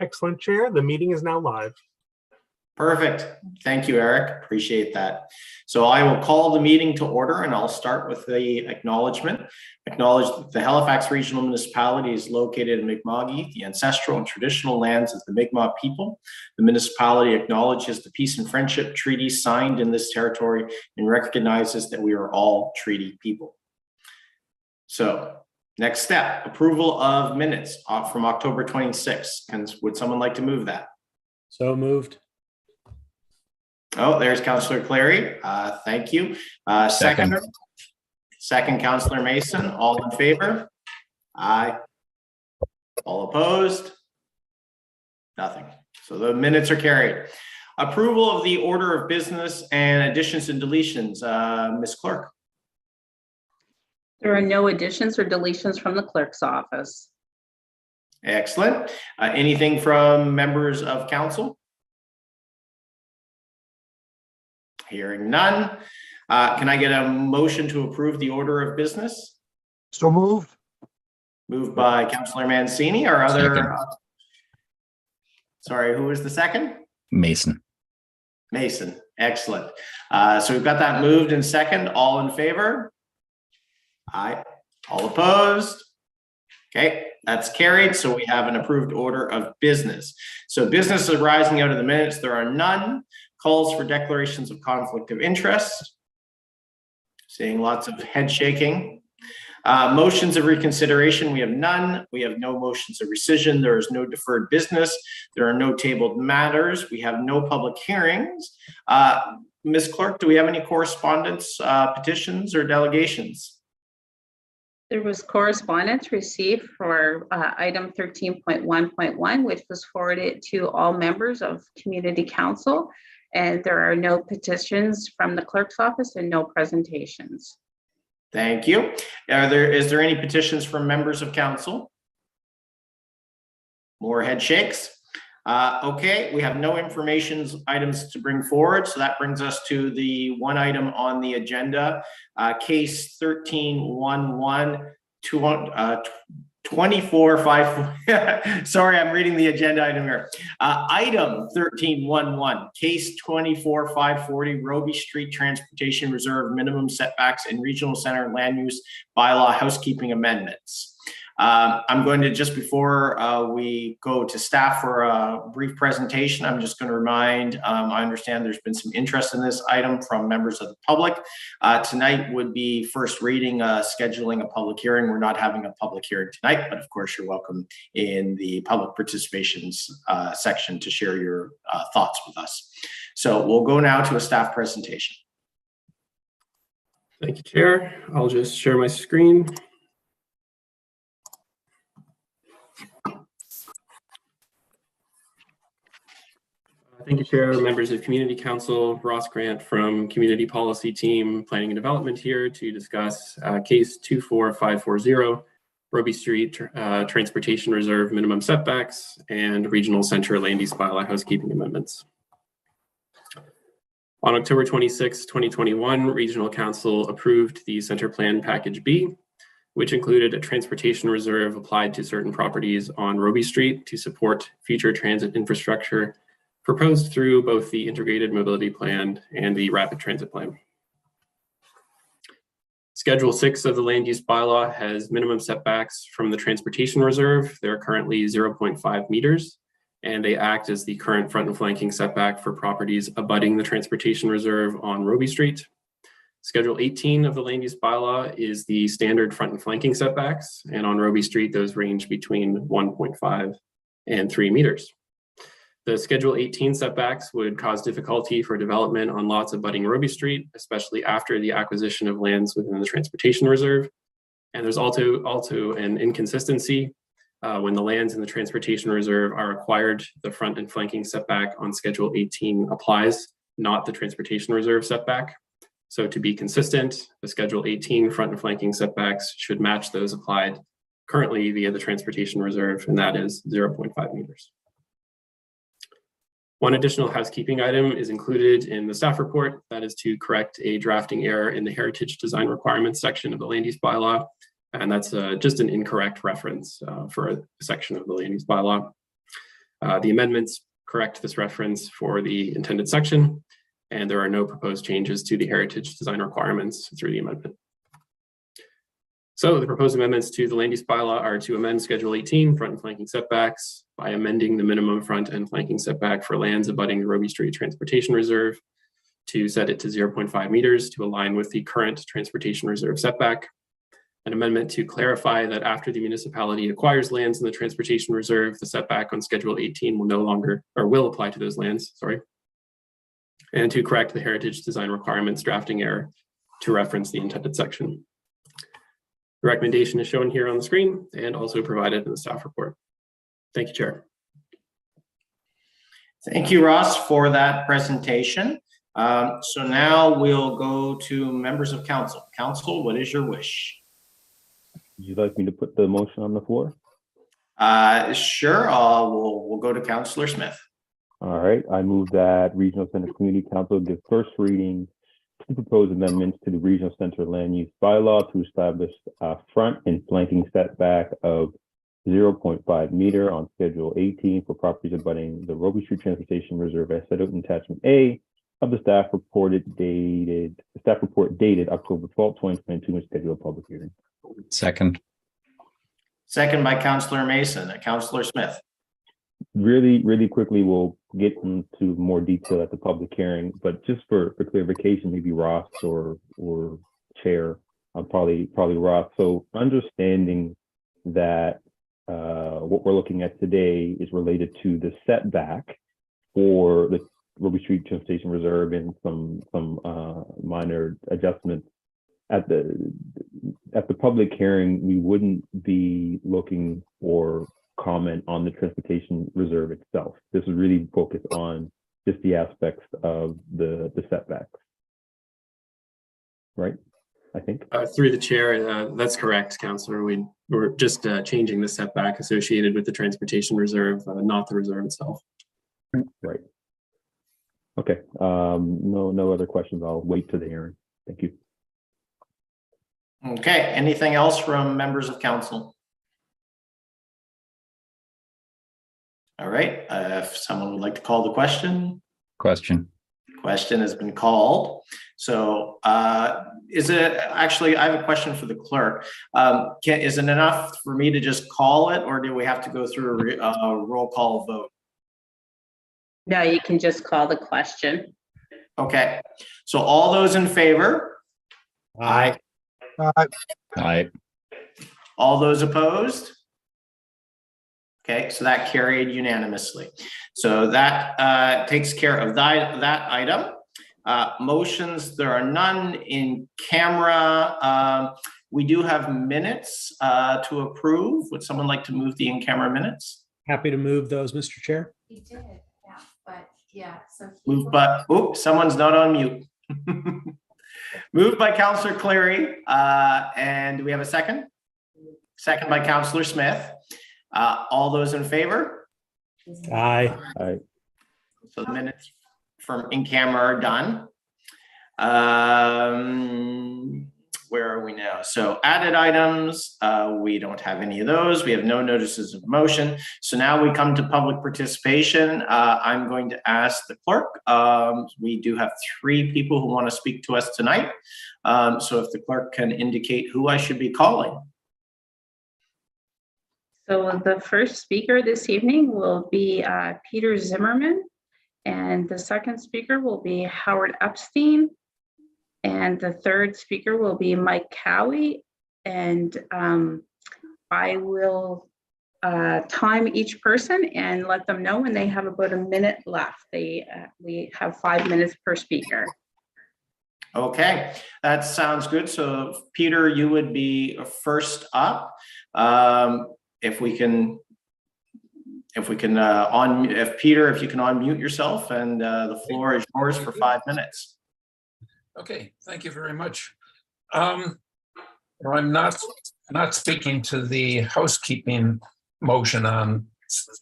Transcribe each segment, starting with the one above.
Excellent, Chair. The meeting is now live. Perfect. Thank you, Eric. Appreciate that. So I will call the meeting to order, and I'll start with the acknowledgement. Acknowledge that the Halifax Regional Municipality is located in Mi'kma'ki, the ancestral and traditional lands of the Mi'kmaq people. The municipality acknowledges the peace and friendship treaty signed in this territory and recognizes that we are all treaty people. So next step, approval of minutes from October 26th. Would someone like to move that? So moved. Oh, there's Councillor Clary. Thank you. Second, Councillor Mason. All in favor? Aye. All opposed? Nothing. So the minutes are carried. Approval of the order of business and additions and deletions. Ms. Clerk. There are no additions or deletions from the clerk's office. Excellent. Anything from members of council? Hearing none. Can I get a motion to approve the order of business? So moved. Moved by Councillor Mancini. Or other? Sorry, who was the second? Mason. Mason. Excellent. So we've got that moved and second. All in favor? Aye. All opposed? Okay, that's carried. So we have an approved order of business. So business arising out of the minutes, there are none. Calls for declarations of conflict of interest. Seeing lots of head shaking. Motions of reconsideration, we have none. We have no motions of rescission. There is no deferred business. There are no tabled matters. We have no public hearings. Ms. Clerk, do we have any correspondence, petitions, or delegations? There was correspondence received for item 13.1.1, which was forwarded to all members of Community Council. And there are no petitions from the clerk's office and no presentations. Thank you. Is there any petitions from members of council? More head shakes. Okay, we have no information items to bring forward. So that brings us to the one item on the agenda, case 1311 2454. Sorry, I'm reading the agenda item here. Item 1311, case 24540, Robie Street Transportation Reserve minimum setbacks and regional center land use bylaw housekeeping amendments. I'm going to, just before we go to staff for a brief presentation, I'm just going to remind, I understand there's been some interest in this item from members of the public. Tonight would be first reading, scheduling a public hearing. We're not having a public hearing tonight, but of course you're welcome in the public participations section to share your thoughts with us. So we'll go now to a staff presentation. Thank you, Chair. I'll just share my screen. Thank you, Chair, members of Community Council. Ross Grant from Community Policy Team, Planning and Development here to discuss case 24540, Robie Street Transportation Reserve minimum setbacks and regional center land use bylaw housekeeping amendments. On October 26, 2021, Regional Council approved the Center Plan Package B, which included a transportation reserve applied to certain properties on Robie Street to support future transit infrastructure proposed through both the Integrated Mobility Plan and the Rapid Transit Plan. Schedule 6 of the Land Use Bylaw has minimum setbacks from the Transportation Reserve. They're currently 0.5 meters, and they act as the current front and flanking setback for properties abutting the Transportation Reserve on Robie Street. Schedule 18 of the Land Use Bylaw is the standard front and flanking setbacks, and on Robie Street, those range between 1.5 and 3 meters. The Schedule 18 setbacks would cause difficulty for development on lots abutting Robie Street, especially after the acquisition of lands within the Transportation Reserve. And there's also an inconsistency when the lands in the Transportation Reserve are acquired, the front and flanking setback on Schedule 18 applies, not the Transportation Reserve setback. So to be consistent, the Schedule 18 front and flanking setbacks should match those applied currently via the Transportation Reserve, and that is 0.5 meters. One additional housekeeping item is included in the staff report. That is to correct a drafting error in the heritage design requirements section of the land use bylaw. And that's just an incorrect reference for a section of the land use bylaw. The amendments correct this reference for the intended section, and there are no proposed changes to the heritage design requirements through the amendment. So the proposed amendments to the land use bylaw are to amend Schedule 18 front and flanking setbacks by amending the minimum front and flanking setback for lands abutting the Robie Street Transportation Reserve to set it to 0.5 meters to align with the current Transportation Reserve setback. An amendment to clarify that after the municipality acquires lands in the Transportation Reserve, the setback on Schedule 18 will no longer, or will apply to those lands, sorry. And to correct the heritage design requirements drafting error to reference the intended section. The recommendation is shown here on the screen and also provided in the staff report. Thank you, Chair. Thank you, Ross, for that presentation. So now we'll go to members of council. Council, what is your wish? Would you like me to put the motion on the floor? Sure. We'll go to Councillor Smith. All right. I move that Regional Center Community Council give first reading to propose amendments to the Regional Center Land Use Bylaw to establish a front and flanking setback of 0.5 meter on Schedule 18 for properties abutting the Robie Street Transportation Reserve as set out in Attachment A of the staff report dated October 12, 2022, and schedule a public hearing. Second. Second by Councillor Mason. Councillor Smith. Really quickly, we'll get into more detail at the public hearing, but just for clarification, maybe Ross or Chair, probably Ross. So understanding that what we're looking at today is related to the setback for the Robie Street Transportation Reserve and some minor adjustments. At the public hearing, we wouldn't be looking for comment on the transportation reserve itself. This is really focused on just the aspects of the setbacks, right? I think. Through the chair, that's correct, Councillor. We're just changing the setback associated with the transportation reserve, not the reserve itself. Right. Okay. No other questions. I'll wait to the hearing. Thank you. Okay. Anything else from members of council? All right. If someone would like to call the question. Question has been called. So is it actually, I have a question for the clerk. Is it enough for me to just call it, or do we have to go through a roll call vote? No, you can just call the question. Okay. So all those in favor? Aye. Aye. All those opposed? Okay, so that carried unanimously. So that takes care of that item. Motions, there are none in camera. We do have minutes to approve. Would someone like to move the in-camera minutes? Happy to move those, Mr. Chair. He did, yeah, but yeah, so. Move by, oops, someone's not on mute. Moved by Councillor Cleary, and do we have a second? Second by Councillor Smith. All those in favor? Aye. Aye. So the minutes from in camera are done. Where are we now? So added items, we don't have any of those. We have no notices of motion. So now we come to public participation. I'm going to ask the clerk. We do have 3 people who want to speak to us tonight. So if the clerk can indicate who I should be calling. So the first speaker this evening will be Peter Zimmerman, and the second speaker will be Howard Epstein, and the third speaker will be Mike Cowie, and I will time each person and let them know when they have about a minute left. We have 5 minutes per speaker. Okay, that sounds good. So Peter, you would be first up. If Peter, if you can unmute yourself, and the floor is yours for 5 minutes. Okay, thank you very much. I'm not speaking to the housekeeping motion on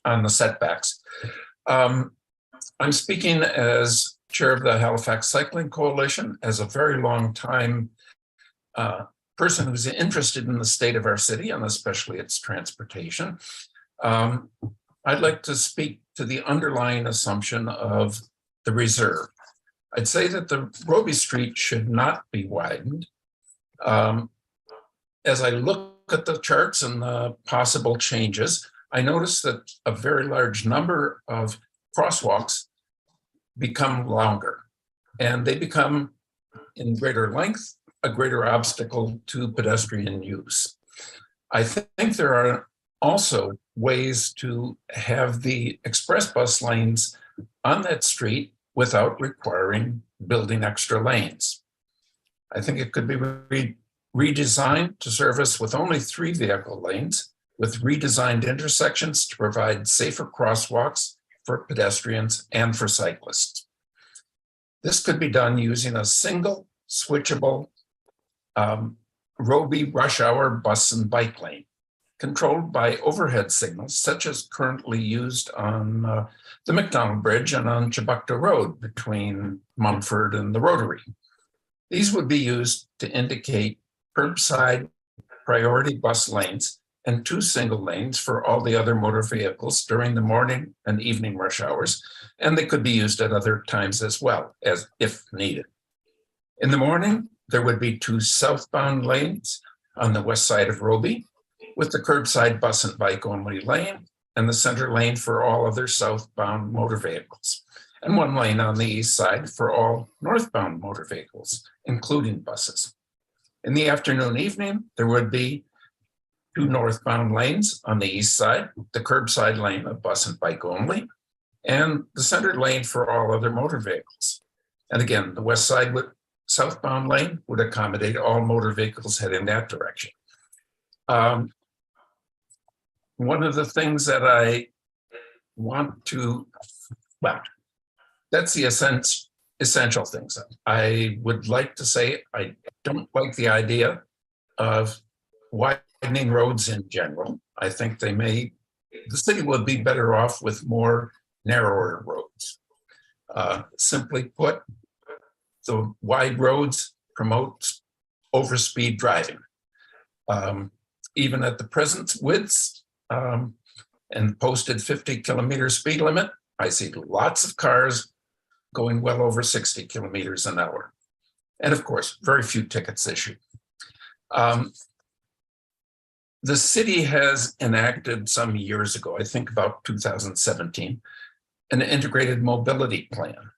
the setbacks. I'm speaking as chair of the Halifax Cycling Coalition, as a very long time person who's interested in the state of our city and especially its transportation. I'd like to speak to the underlying assumption of the reserve. I'd say that the Roby Street should not be widened. As I look at the charts and the possible changes, I notice that a very large number of crosswalks become longer, and they become, in greater length, a greater obstacle to pedestrian use. I think there are also ways to have the express bus lanes on that street without requiring building extra lanes. I think it could be redesigned to service with only 3 vehicle lanes, with redesigned intersections to provide safer crosswalks for pedestrians and for cyclists. This could be done using a single switchable Roby rush hour bus and bike lane, controlled by overhead signals, such as currently used on the McDonald Bridge and on Chebucto Road between Mumford and the Rotary. These would be used to indicate curbside priority bus lanes and 2 single lanes for all the other motor vehicles during the morning and evening rush hours, and they could be used at other times as well, as if needed. In the morning, there would be 2 southbound lanes on the west side of Roby, with the curbside bus and bike only lane and the center lane for all other southbound motor vehicles, and 1 lane on the east side for all northbound motor vehicles, including buses. In the afternoon, evening, there would be 2 northbound lanes on the east side, the curbside lane of bus and bike only, and the center lane for all other motor vehicles. And again, the west side southbound lane would accommodate all motor vehicles heading that direction. One of the things that I want to, well, that's the essential things. I would like to say I don't like the idea of widening roads in general. I think the city would be better off with more narrower roads. Simply put, the wide roads promote overspeed driving. Even at the present widths and posted 50-kilometer speed limit, I see lots of cars going well over 60 kilometers an hour. And of course, very few tickets issued. The city has enacted some years ago, I think about 2017, an integrated mobility plan.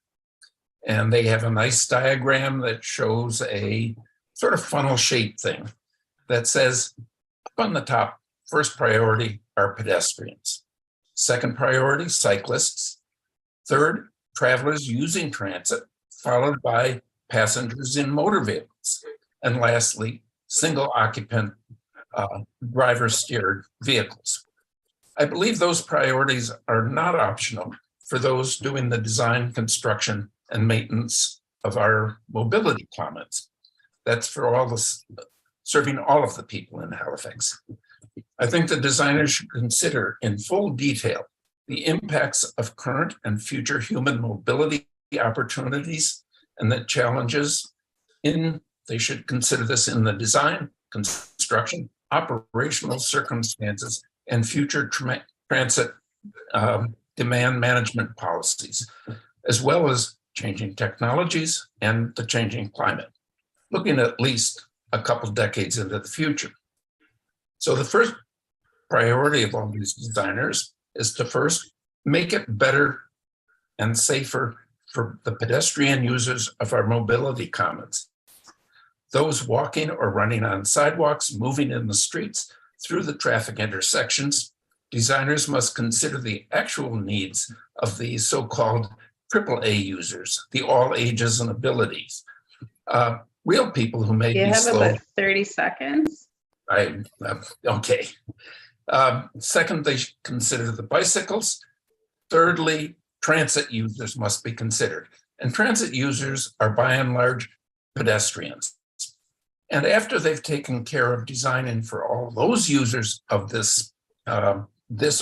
And they have a nice diagram that shows a sort of funnel shaped thing that says up on the top, first priority are pedestrians. Second priority, cyclists. Third, travelers using transit, followed by passengers in motor vehicles. And lastly, single occupant driver steered vehicles. I believe those priorities are not optional for those doing the design, construction, and maintenance of our mobility commons. That's for all this, serving all of the people in Halifax. I think the designers should consider in full detail the impacts of current and future human mobility opportunities and the challenges they should consider this in the design, construction, operational circumstances, and future transit demand management policies, as well as changing technologies and the changing climate, looking at least a couple decades into the future. So the first priority of all these designers is to first make it better and safer for the pedestrian users of our mobility commons. Those walking or running on sidewalks, moving in the streets, through the traffic intersections, designers must consider the actual needs of the so-called AAA users, the all ages and abilities. Real people who may You be have slow. about 30 seconds. Okay. Second, they should consider the bicycles. Thirdly, transit users must be considered. And transit users are by and large pedestrians. And after they've taken care of designing for all those users of this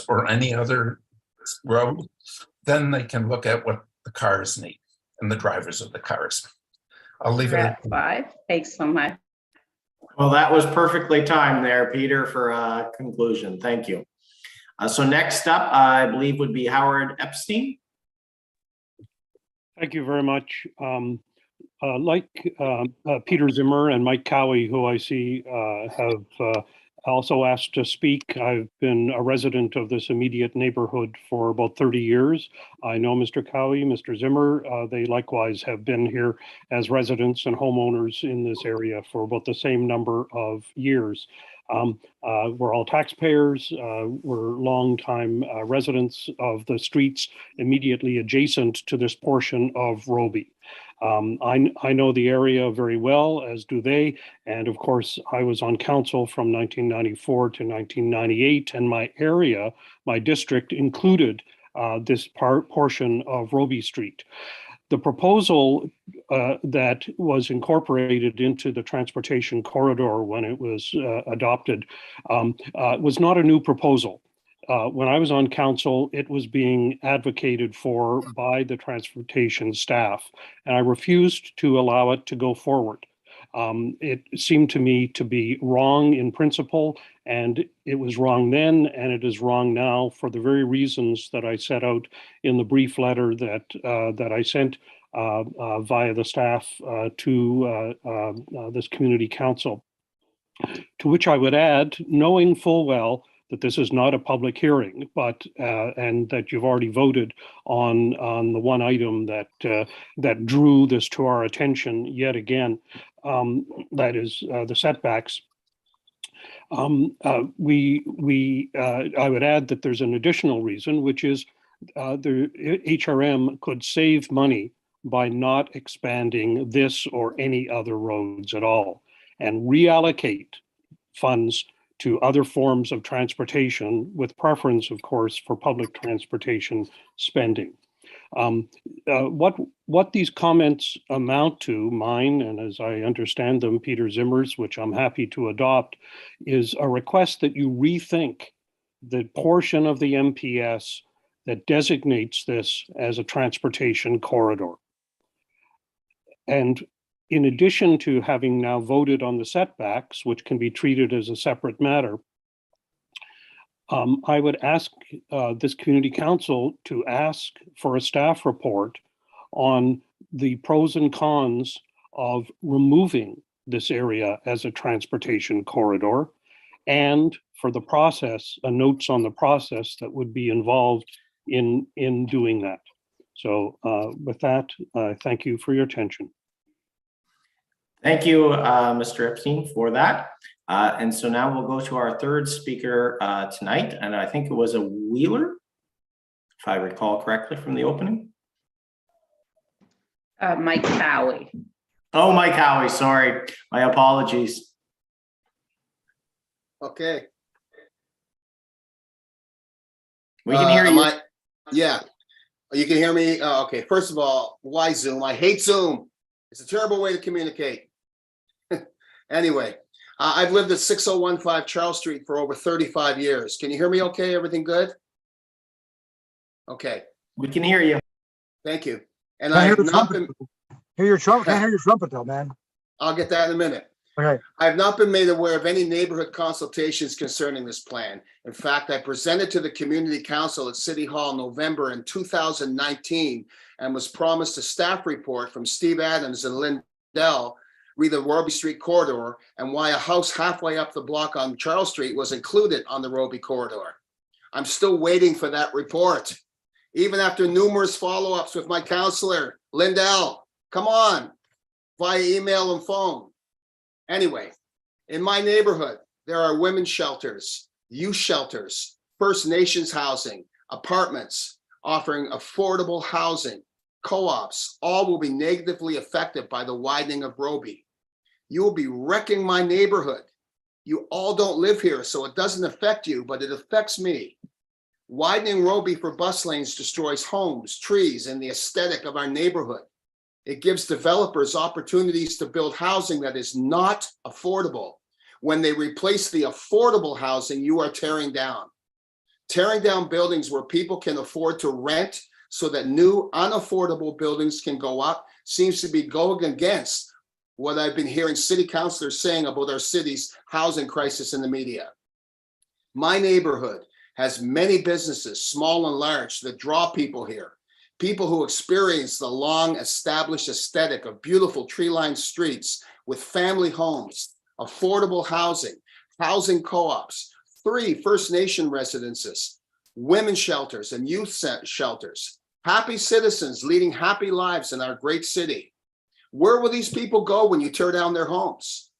or any other road, then they can look at what the cars need and the drivers of the cars. I'll leave We're it at 5. Thanks so much. Well, that was perfectly timed there, Peter, for a conclusion. Thank you. So next up, I believe would be Howard Epstein. Thank you very much. Like Peter Zimmer and Mike Cowie, who I see have also asked to speak, I've been a resident of this immediate neighborhood for about 30 years. I know Mr. Cowie, Mr. Zimmer. They likewise have been here as residents and homeowners in this area for about the same number of years. We're all taxpayers. We're longtime residents of the streets immediately adjacent to this portion of Roby. I know the area very well, as do they. And of course, I was on council from 1994 to 1998, and my area, my district included this portion of Roby Street. The proposal that was incorporated into the transportation corridor when it was adopted was not a new proposal. When I was on council, it was being advocated for by the transportation staff, and I refused to allow it to go forward. It seemed to me to be wrong in principle, and it was wrong then, and it is wrong now for the very reasons that I set out in the brief letter that I sent via the staff to this community council. To which I would add, knowing full well that this is not a public hearing, but and that you've already voted on the one item that drew this to our attention yet again, that is the setbacks. I would add that there's an additional reason, which is the HRM could save money by not expanding this or any other roads at all, and reallocate funds to other forms of transportation, with preference, of course, for public transportation spending. What these comments amount to, mine, and as I understand them, Peter Zimmer's, which I'm happy to adopt, is a request that you rethink the portion of the MPS that designates this as a transportation corridor. And in addition to having now voted on the setbacks, which can be treated as a separate matter, I would ask this community council to ask for a staff report on the pros and cons of removing this area as a transportation corridor, and for the process, notes on the process that would be involved in doing that. So with that, thank you for your attention. Thank you, Mr. Epstein, for that. And so now we'll go to our third speaker tonight, and I think it was a Wheeler, if I recall correctly from the opening. Mike Cowie. Oh, Mike Cowie, sorry. My apologies. Okay. We can hear you. Yeah, you can hear me. Okay, first of all, why Zoom? I hate Zoom. It's a terrible way to communicate. Anyway, I've lived at 6015 Charles Street for over 35 years. Can you hear me okay? Everything good? Okay. We can hear you. Thank you. And I have not been... Can't hear your trumpet though, man. I'll get that in a minute. Okay. I have not been made aware of any neighborhood consultations concerning this plan. In fact, I presented to the community council at City Hall November in 2019 and was promised a staff report from Steve Adams and Lindell re the Roby Street corridor and why a house halfway up the block on Charles Street was included on the Roby corridor. I'm still waiting for that report, even after numerous follow-ups with my counselor, Lindell. Come on, via email and phone. Anyway, in my neighborhood, there are women's shelters, youth shelters, First Nations housing, apartments offering affordable housing, co-ops. All will be negatively affected by the widening of Roby. You will be wrecking my neighborhood. You all don't live here, so it doesn't affect you, but it affects me. Widening Roby for bus lanes destroys homes, trees, and the aesthetic of our neighborhood. It gives developers opportunities to build housing that is not affordable. When they replace the affordable housing, you are tearing down. Tearing down buildings where people can afford to rent so that new unaffordable buildings can go up seems to be going against what I've been hearing city councilors saying about our city's housing crisis in the media. My neighborhood has many businesses, small and large, that draw people here. People who experience the long established aesthetic of beautiful tree-lined streets with family homes, affordable housing, housing co-ops, 3 First Nation residences, women's shelters and youth shelters, happy citizens leading happy lives in our great city. Where will these people go when you tear down their homes?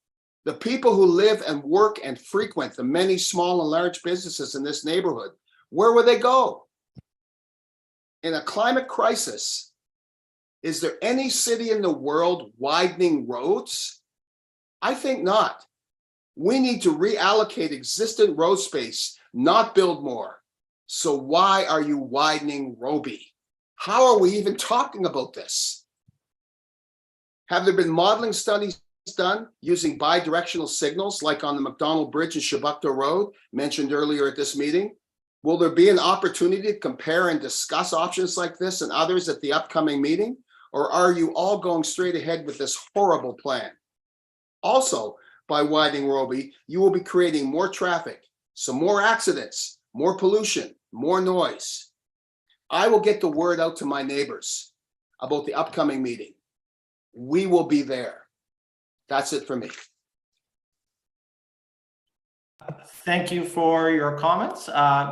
The people who live and work and frequent the many small and large businesses in this neighborhood, where will they go? In a climate crisis, is there any city in the world widening roads? I think not. We need to reallocate existing road space, not build more. So why are you widening Roby? How are we even talking about this? Have there been modeling studies done using bidirectional signals like on the McDonald Bridge and Shabukta Road mentioned earlier at this meeting? Will there be an opportunity to compare and discuss options like this and others at the upcoming meeting? Or are you all going straight ahead with this horrible plan? Also, by widening Roby, you will be creating more traffic, some more accidents, more pollution, more noise. I will get the word out to my neighbors about the upcoming meeting. We will be there. That's it for me. Thank you for your comments,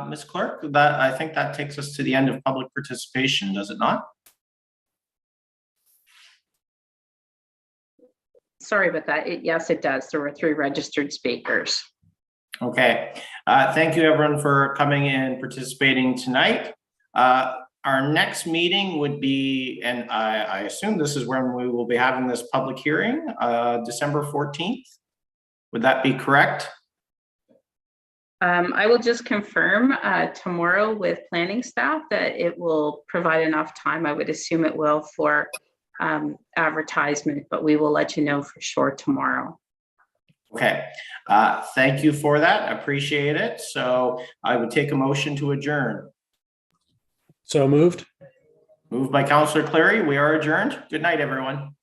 Ms. Clerk. I think that takes us to the end of public participation, does it not? Sorry about that. Yes, it does. There were 3 registered speakers. Okay. Thank you, everyone, for coming and participating tonight. Our next meeting would be, and I assume this is when we will be having this public hearing, December 14th. Would that be correct? I will just confirm tomorrow with planning staff that it will provide enough time. I would assume it will for advertisement, but we will let you know for sure tomorrow. Okay. Thank you for that. Appreciate it. So I would take a motion to adjourn. So moved. Moved by Councillor Clary. We are adjourned. Good night, everyone.